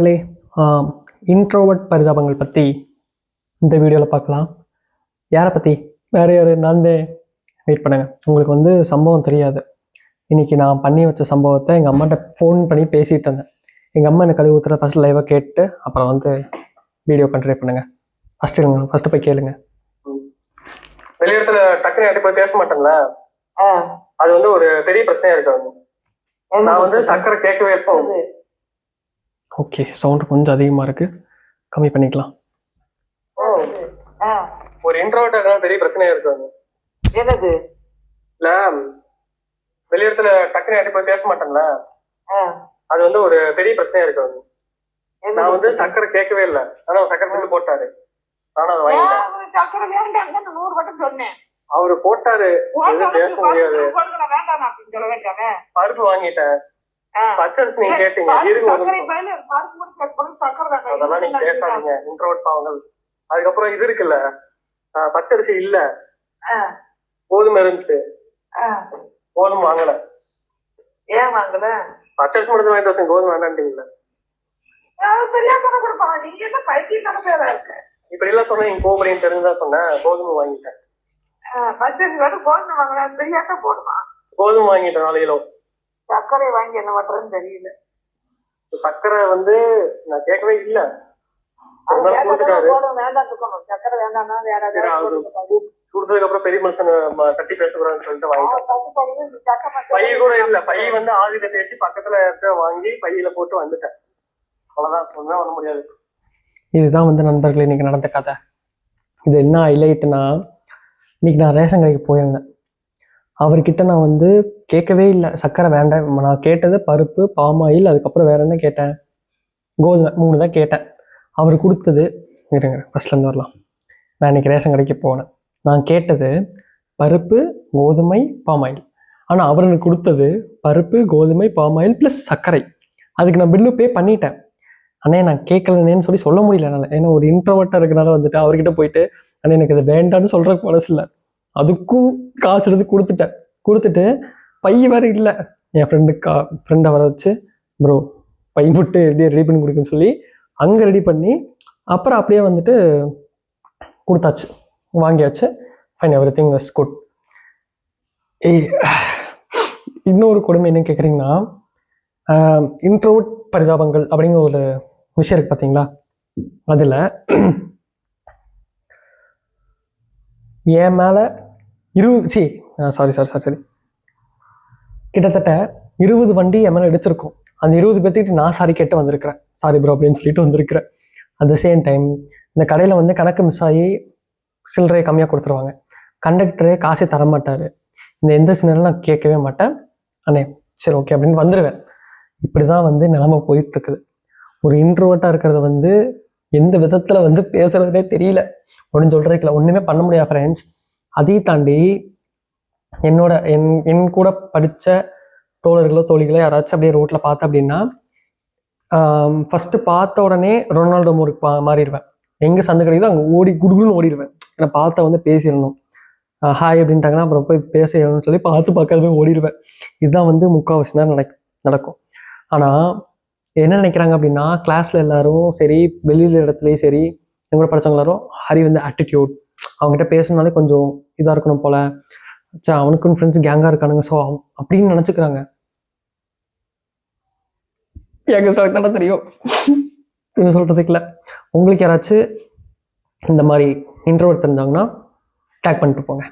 நண்பர்களே, இன்ட்ரோவர்ட் பரிதாபங்கள் பற்றி இந்த வீடியோவில் பார்க்கலாம். யாரை பற்றி? வேறு யார்? நான் வெயிட் பண்ணுங்கள். உங்களுக்கு வந்து சம்பவம் தெரியாது. இன்றைக்கி நான் பண்ணி வச்ச சம்பவத்தை எங்கள் அம்மாட்ட ஃபோன் பண்ணி பேசிகிட்டு இருந்தேன். எங்கள் அம்மா எனக்கு கழுவி ஊற்றுற ஃபஸ்ட் லைவாக கேட்டு அப்புறம் வந்து வீடியோ கண்டினியூ பண்ணுங்கள். ஃபஸ்ட்டு போய் கேளுங்க. வெளியிடத்துல டக்குனு யார்கிட்ட போய் பேச மாட்டேன்ல, அது வந்து ஒரு பெரிய பிரச்சனையா இருக்காது. நான் வந்து சக்கரை கேட்கவே இருப்பேன். ஓகே, சவுண்ட் கொஞ்சம் அதிகமாக இருக்குது, கம்மி பண்ணிக்கலாம். ஒரு இன்ட்ரோவர்ட்டா பெரிய பிரச்சனையா இருக்காது. என்னது? இல்ல, வெளியிடத்துல டக்குனு யார்கிட்ட போய் பேச மாட்டேன்ல, அது வந்து ஒரு பெரிய பிரச்சனையா இருக்காது. நான் வந்து சக்கரை கேட்கவே இல்லை, ஆனா சக்கரை பில்லு போட்டாரு. நானும் அதை வாங்கிட்டேன். சக்கரை வேண்டாம் 100 மட்டும் சொன்னேன். அவரு போட்டாரு, பேச முடியாது. பருப்பு வாங்கிட்டேன், பச்சரிசி நீங்க கேட்டீங்க. அதெல்லாம் நீங்க பேசாதீங்க, இன்ட்ரோவர்ட் பாவங்கள். அதுக்கப்புறம் இது இருக்குல்ல, பச்சரிசி இல்ல, கோதுமை இருந்துச்சு, கோதுமை வாங்கல. ஏன் வாங்கல? பச்சரிசி மட்டும் வாங்கிட்டு வச்சேன், கோதுமை வேண்டான்ட்டீங்களா? இப்படி எல்லாம் சொன்ன நீங்க கோபுரின்னு தெரிஞ்சுதான் சொன்னேன். கோதுமை வாங்கிட்டேன். பச்சரிசி மட்டும் கோதுமை வாங்கல, தெரியாத போடுமா? கோதுமை வாங்கிட்டேன் 4 கிலோ. சர்க்கரை வாங்கி என்ன பண்றதுன்னு தெரியல. சக்கரை வந்து நான் கேட்கவே இல்ல. சக்கரை வேண்டாம்னா வேற கொடுத்ததுக்கு அப்புறம் பெரிய மனுஷன் கட்டி பேசக்கூடாதுன்னு சொல்லிட்டு வாங்கிட்டேன். பை கூட இல்ல, பை வந்து ஆதியில பேசி பக்கத்துல வாங்கி பையில போட்டு வந்துட்டேன். அவ்வளவுதான், ஒண்ணுமே பண்ண முடியாது. இதுதான் வந்து நண்பர்கள் இன்னைக்கு நடந்த கதை. இது என்ன ஹைலைட்னா, இன்னைக்கு நான் ரேஷன் கடைக்கு போயிருந்தேன். அவர்கிட்ட நான் வந்து கேட்கவே இல்லை சக்கரை வேண்டாம். நான் கேட்டது பருப்பு, பாமாயில், அதுக்கப்புறம் வேற என்ன கேட்டேன், கோதுமை, 3 தான் கேட்டேன். அவர் கொடுத்தது, இருங்க ஃபர்ஸ்ட்லேருந்து வரலாம். நான் இன்னைக்கு ரேஷன் கடைக்கு போனேன். நான் கேட்டது பருப்பு, கோதுமை, பாமாயில். ஆனால் அவர் எனக்கு கொடுத்தது பருப்பு, கோதுமை, பாமாயில் ப்ளஸ் சர்க்கரை. அதுக்கு நான் பில்லு பே பண்ணிட்டேன். அண்ணே நான் கேட்கலன்னு சொல்லி சொல்ல முடியல என்னால். ஏன்னா ஒரு இன்ட்ரோவர்ட்டாக இருக்கிறனால வந்துட்டு அவர்கிட்ட போயிட்டு அண்ணே எனக்கு இது வேண்டான்னு சொல்கிறதுக்கு மனசு இல்லை. அதுக்கும் காசு எடுத்து கொடுத்துட்டு பை வேறு இல்லை. என் ஃப்ரெண்டை வர வச்சு ப்ரோ பை போட்டு எப்படியே ரெடி பண்ணி கொடுக்குன்னு சொல்லி அங்கே ரெடி பண்ணி அப்புறம் அப்படியே வந்துட்டு கொடுத்தாச்சு, வாங்கியாச்சு. Fine, every thing was good. இன்னொரு கொடுமை என்ன கேட்குறீங்கன்னா, இன்ட்ரோவர்ட் பரிதாபங்கள் அப்படிங்கிற ஒரு விஷயம் இருக்கு பார்த்தீங்களா. அதில் என் மேலே சாரி கிட்டத்தட்ட 20 வண்டி என் மேலே அடிச்சிருக்கோம். அந்த 20 பேர்த்துக்கிட்ட நான் சாரி கேட்டு வந்திருக்கிறேன். சாரி ப்ரோ அப்படின்னு சொல்லிட்டு வந்திருக்கிறேன். அட் த சேம் டைம் இந்த கடையில் வந்து கணக்கு மிஸ் ஆகி சில்லறையை கம்மியாக கொடுத்துருவாங்க. கண்டக்டரே காசே தரமாட்டார். இந்த எந்த சின்னலும் நான் கேட்கவே மாட்டேன். அண்ணே சரி ஓகே அப்படின்னு வந்துடுவேன். இப்படி தான் வந்து நிலைமை போயிட்டுருக்குது. ஒரு இன்ட்ரோவர்ட்டாக இருக்கிறத வந்து எந்த விதத்தில் வந்து பேசுகிறதுனே தெரியல. ஒன்றும் சொல்கிறதுக்கு இல்லை, ஒன்றுமே பண்ண முடியாது ஃப்ரெண்ட்ஸ். அதையும் தாண்டி என் கூட படித்த தோழர்களோ தோழிகளோ யாராச்சும் அப்படியே ரோட்டில் பார்த்தேன் அப்படின்னா, ஃபஸ்ட்டு பார்த்த உடனே ரொனால்டோ மோருக்கு மாறிடுவேன். எங்கே சந்து கிடைக்குதோ அங்கே குடுகுடுன்னு ஓடிடுவேன். ஏன்னா பார்த்த வந்து பேசிடணும், ஹாய் அப்படின்ட்டாங்கன்னா அப்புறம் போய் பேசணும்னு சொல்லி பார்க்காதவே ஓடிடுவேன். இதுதான் வந்து முக்கால்வாசி நேரம் நடக்கும். ஆனால் என்ன நினைக்கிறாங்க அப்படின்னா, கிளாஸில் எல்லாரும் சரி, வெளியில் இடத்துலையும் சரி, எங்களோட படித்தவங்க எல்லாரும் ஹரி வந்து ஆட்டிடியூட், அவங்ககிட்ட பேசணுனாலே கொஞ்சம் இதாக இருக்கணும் போல், அவனுக்குன்னு ஃப்ரெண்ட்ஸ் கேங்காக இருக்கானுங்க, ஸோ அப்படின்னு நினச்சிக்கிறாங்க. எங்க சார் தானே தெரியும் இது சொல்கிறதுக்கு இல்லை. உங்களுக்கு யாராச்சும் இந்த மாதிரி இன்ட்ரோவர்ட் தெரிஞ்சாங்கன்னா டேக் பண்ணிட்டு போங்க.